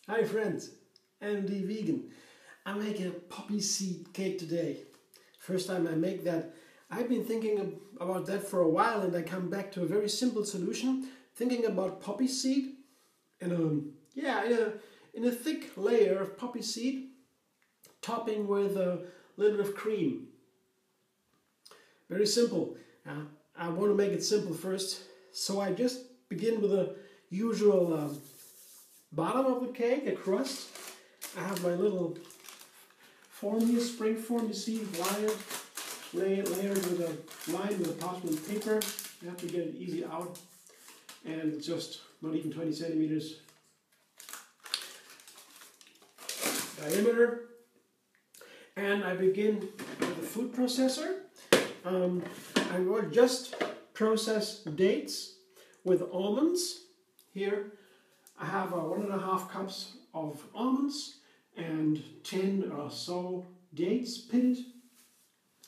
Hi friends, MD Vegan. I'm making a poppy seed cake today. First time I make that. I've been thinking about that for a while and I come back to a very simple solution. Thinking about poppy seed and in a thick layer of poppy seed, topping with a little bit of cream. Very simple. I want to make it simple first, so I just begin with the usual bottom of the cake, a crust. I have my little form here, springform, you see, layered with a line with a parchment paper. You have to get it easy out, and it's just not even 20 centimeters diameter. And I begin with the food processor. I will just process dates with almonds. Here I have 1.5 cups of almonds and 10 or so dates, pitted,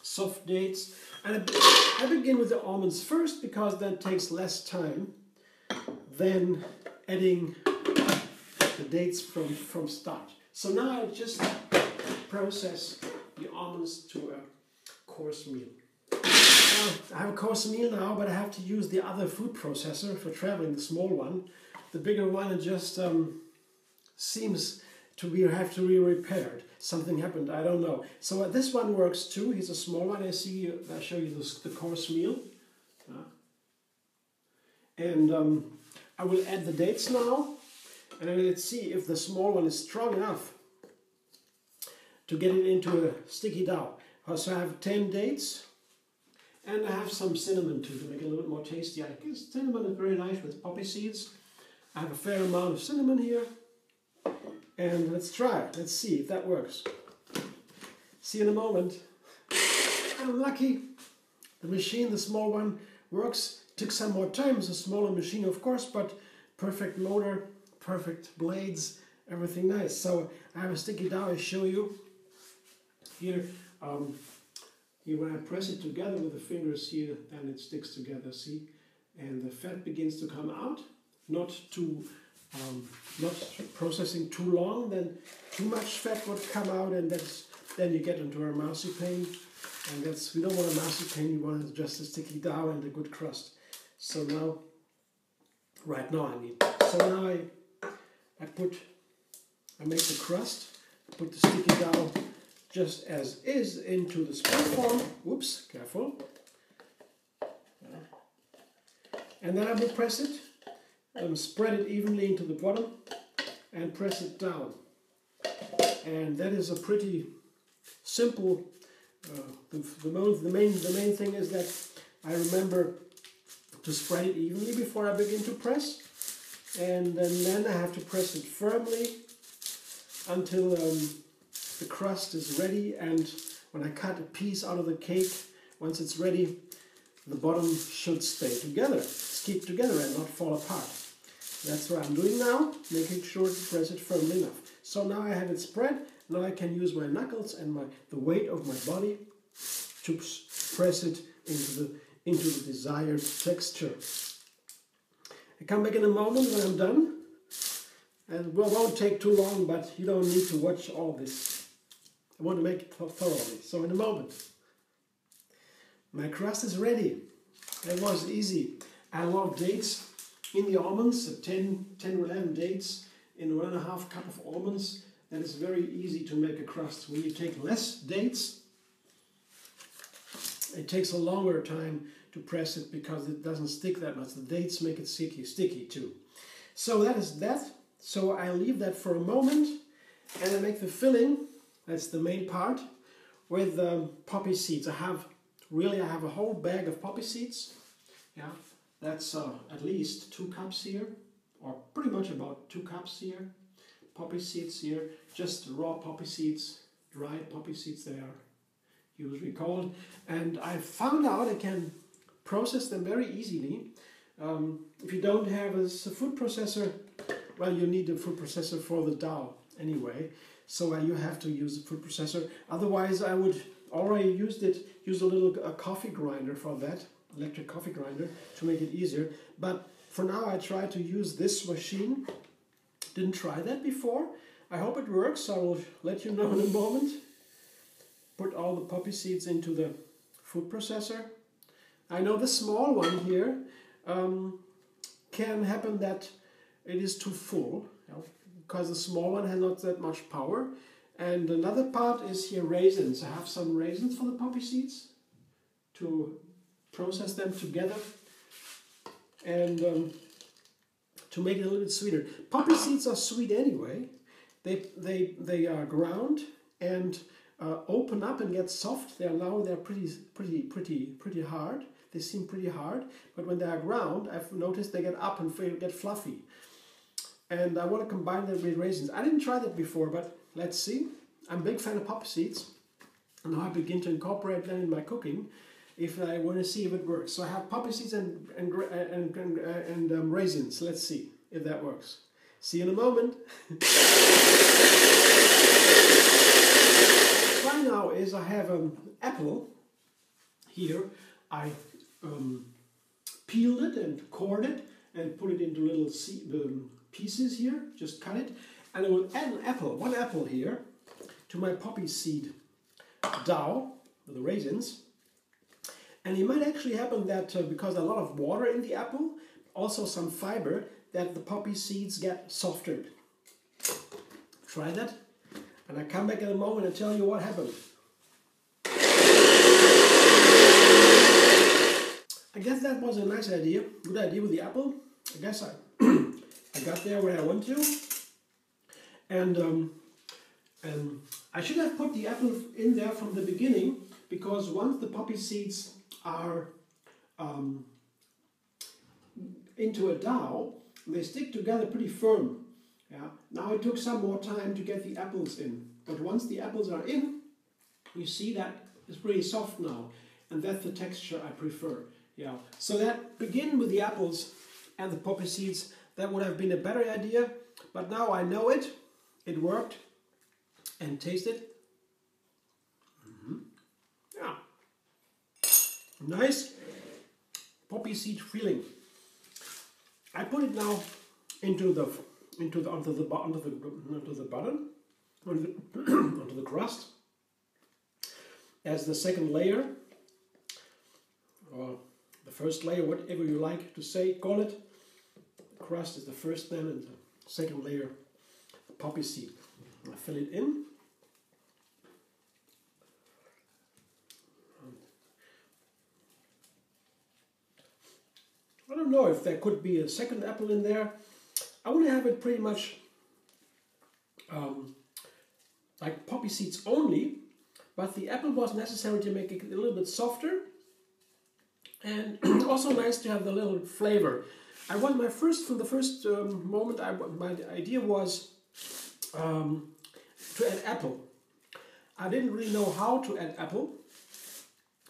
soft dates. And I begin with the almonds first because that takes less time than adding the dates from start. So now I just process the almonds to a coarse meal. I have a coarse meal now, but I have to use the other food processor for traveling, the small one. The bigger one, it just seems to have to be repaired. Something happened, I don't know. So this one works too. Here's a small one. I show you the course meal. And I will add the dates now. And let's see if the small one is strong enough to get it into a sticky dough. So I have 10 dates. And I have some cinnamon too, to make it a little bit more tasty. I guess cinnamon is very nice with poppy seeds. I have a fair amount of cinnamon here. And let's try it. Let's see if that works. See you in a moment. I'm lucky. The machine, the small one, works. Took some more time. It's a smaller machine, of course, but perfect motor, perfect blades, everything nice. So I have a sticky dough. I show you here. Here, when I press it together with the fingers here, then it sticks together, see? And the fat begins to come out, not processing too long, then too much fat would come out, and then you get into a marzipan, and we don't want a marzipan, you want just a sticky dough and a good crust. So now, I make the crust, put the sticky dough just as is into the spring form. Whoops, careful. And then I will press it, spread it evenly into the bottom, and press it down. And that is a pretty simple. The main thing is that I remember to spread it evenly before I begin to press, and then I have to press it firmly until the crust is ready, and when I cut a piece out of the cake, once it's ready, the bottom should stay together, keep together and not fall apart. That's what I'm doing now, making sure to press it firmly enough. So now I have it spread. Now I can use my knuckles and the weight of my body to press it into the desired texture. I come back in a moment when I'm done. And it won't take too long, but you don't need to watch all this. I want to make it thoroughly. So in a moment. My crust is ready. It was easy. I love dates in the almonds, 10 or 11 dates in 1.5 cup of almonds. That is very easy to make a crust. When you take less dates, it takes a longer time to press it because it doesn't stick that much. The dates make it sticky too. So that is that. So I leave that for a moment and I make the filling, that's the main part, with poppy seeds. I have a whole bag of poppy seeds. Yeah, that's at least 2 cups here, or pretty much about 2 cups here. Poppy seeds here, just raw poppy seeds, dried poppy seeds they are usually called. And I found out I can process them very easily. If you don't have a food processor, well, you need a food processor for the dough anyway, so you have to use a food processor. Otherwise, I would already use a coffee grinder for that, electric coffee grinder, to make it easier. But for now, I try to use this machine Didn't try that before. I hope it works. I will let you know in a moment. Put all the poppy seeds into the food processor. I know the small one here can happen that it is too full, because the small one has not that much power. And another part is here raisins. I have some raisins for the poppy seeds to process them together and to make it a little bit sweeter. Poppy seeds are sweet anyway. They are ground and open up and get soft. They're pretty hard. They seem pretty hard, but when they are ground, I've noticed they get up and get fluffy. And I want to combine them with raisins. I didn't try that before, but let's see. I'm a big fan of poppy seeds, and now I begin to incorporate them in my cooking if I want to see if it works. So I have poppy seeds and raisins. Let's see if that works. See you in a moment. What I try now is I have an apple here. I peeled it and cored it and put it into little pieces here. Just cut it, and I will add one apple here, to my poppy seed dough with the raisins. And it might actually happen that because a lot of water in the apple, also some fiber, that the poppy seeds get softened. Try that, and I come back in a moment and tell you what happened. I guess that was a nice idea, good idea with the apple. I guess I got there where I want to. And I should have put the apple in there from the beginning, because once the poppy seeds are into a dough, they stick together pretty firm. Yeah. Now it took some more time to get the apples in, but once the apples are in, you see that it's pretty soft now, and that's the texture I prefer. Yeah. So that begin with the apples and the poppy seeds, that would have been a better idea, but now I know it. It worked. And taste it. Yeah, nice poppy seed feeling. I put it now onto the bottom, onto the crust, as the second layer, or the first layer, whatever you like to call it. The crust is the first, then, and the second layer, the poppy seed. I fill it in. I don't know if there could be a second apple in there. I want to have it pretty much like poppy seeds only, but the apple was necessary to make it a little bit softer, and also nice to have the little flavor. From the first moment, my idea was to add apple. I didn't really know how to add apple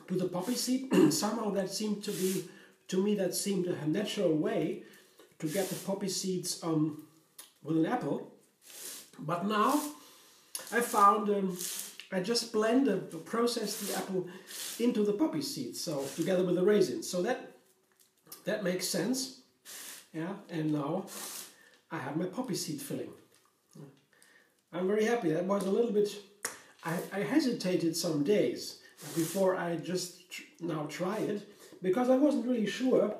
to the poppy seed. Somehow that seemed to be, to me, that seemed a natural way to get the poppy seeds with an apple. But now I found I just process the apple into the poppy seeds, so together with the raisins. So that makes sense. Yeah, and now I have my poppy seed filling. I'm very happy. That was a little bit, I hesitated some days before I just now try it, because I wasn't really sure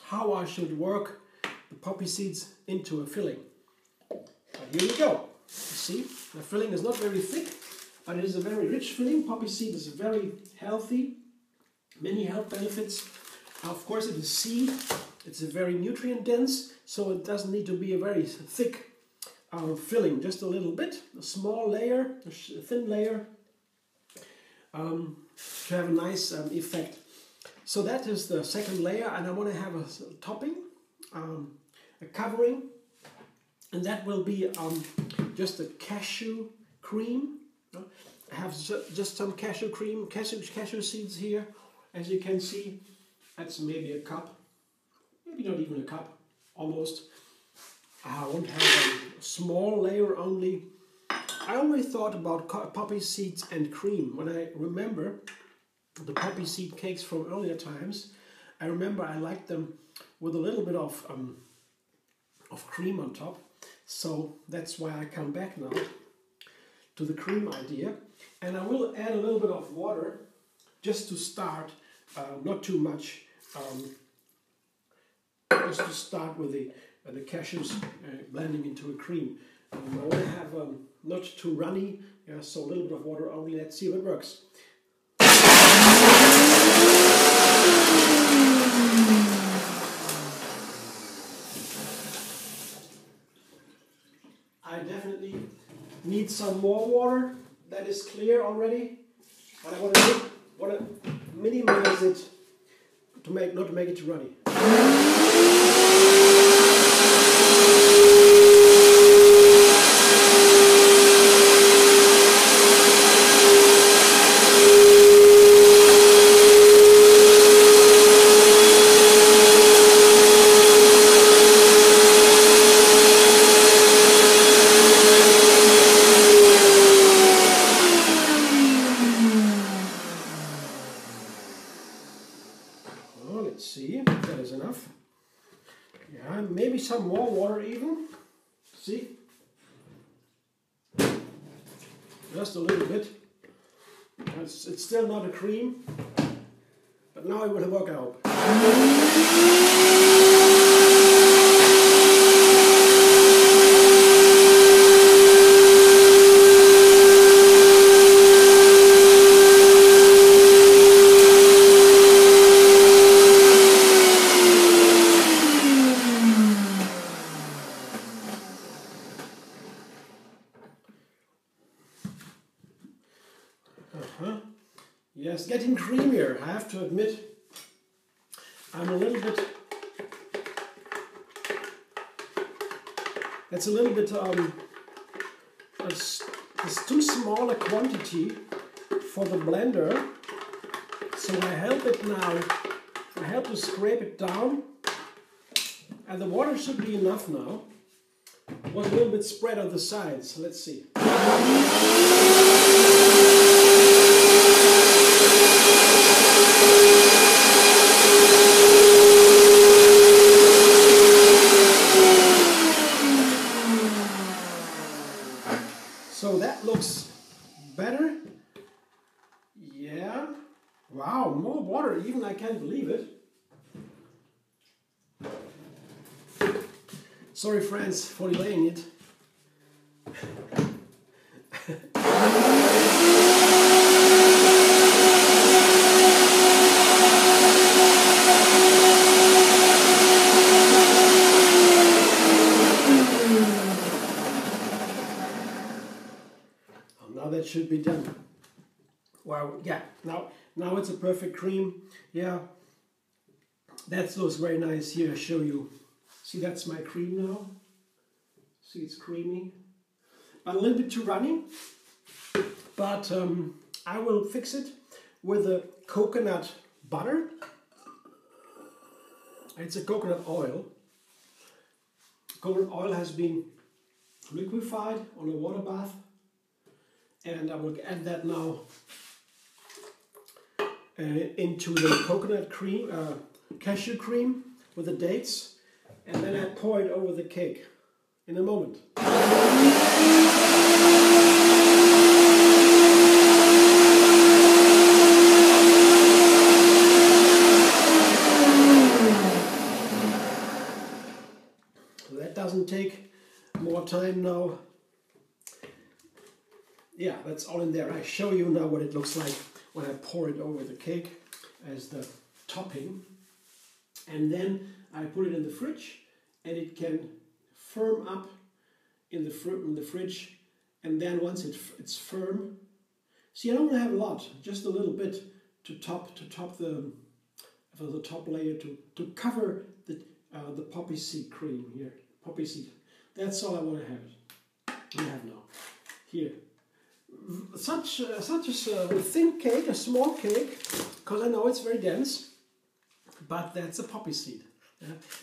how I should work the poppy seeds into a filling. But here we go. You see, the filling is not very thick, but it is a very rich filling. Poppy seed is very healthy, many health benefits. Of course, it is seed. It's a very nutrient dense, so it doesn't need to be a very thick filling, just a little bit, a small layer, a thin layer, to have a nice effect. So that is the second layer, and I want to have a topping, a covering, and that will be just a cashew cream. I have just some cashew cream, cashew seeds here, as you can see. That's maybe a cup, maybe not even a cup, almost. I want to have a small layer only. I always thought about poppy seeds and cream. When I remember the poppy seed cakes from earlier times, I remember I liked them with a little bit of cream on top. So that's why I come back now to the cream idea. And I will add a little bit of water just to start, not too much, just to start with the cashews blending into a cream. I want to have not too runny, so a little bit of water only. Let's see if it works. I definitely need some more water. That is clear already, but I want to minimize it not to make it too runny. Let's see if that is enough. Yeah, maybe some more water even. See? Just a little bit. It's still not a cream, but now it will work out. Yes, getting creamier. I have to admit, I'm a little bit. That's a little bit. It's too small a quantity for the blender, so I help it now. I help to scrape it down, and the water should be enough now. It was a little bit spread on the sides. Let's see. So that looks better. Yeah. Wow, more water, even I can't believe it. Sorry friends for delaying it. Now that should be done. Wow, yeah, now it's a perfect cream. Yeah, that looks very nice. Here, I show you. See, that's my cream now. See, it's creamy. But a little bit too runny. But I will fix it with a coconut butter. It's a coconut oil. Coconut oil has been liquefied on a water bath. And I will add that now into the coconut cream, cashew cream with the dates, and then I pour it over the cake in a moment. That doesn't take more time now. Yeah, that's all in there. I show you now what it looks like when I pour it over the cake as the topping. And then I put it in the fridge, and it can firm up in the fridge. And then once it's firm, see, I don't want to have a lot, just a little bit to top the top layer to cover the poppy seed cream here. Poppy seed. That's all I want to have. We have now here. Such a thin cake, a small cake, because I know it's very dense, but that's a poppy seed.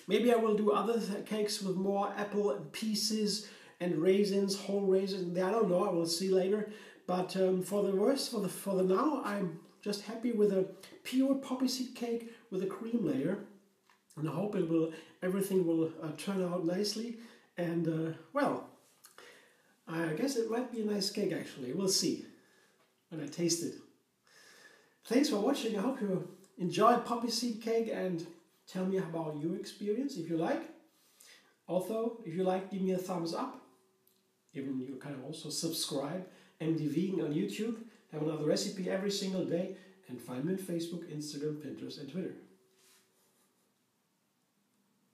Maybe I will do other cakes with more apple pieces and raisins, whole raisins. I don't know. I will see later. But for the now, I'm just happy with a pure poppy seed cake with a cream layer, and I hope everything will turn out nicely. And well, I guess it might be a nice cake actually. We'll see when I taste it. Thanks for watching. I hope you enjoyed poppy seed cake, and tell me about your experience if you like. Also, if you like, give me a thumbs up. Even you can also subscribe. MD Vegan on YouTube. Have another recipe every single day. And find me on Facebook, Instagram, Pinterest, and Twitter.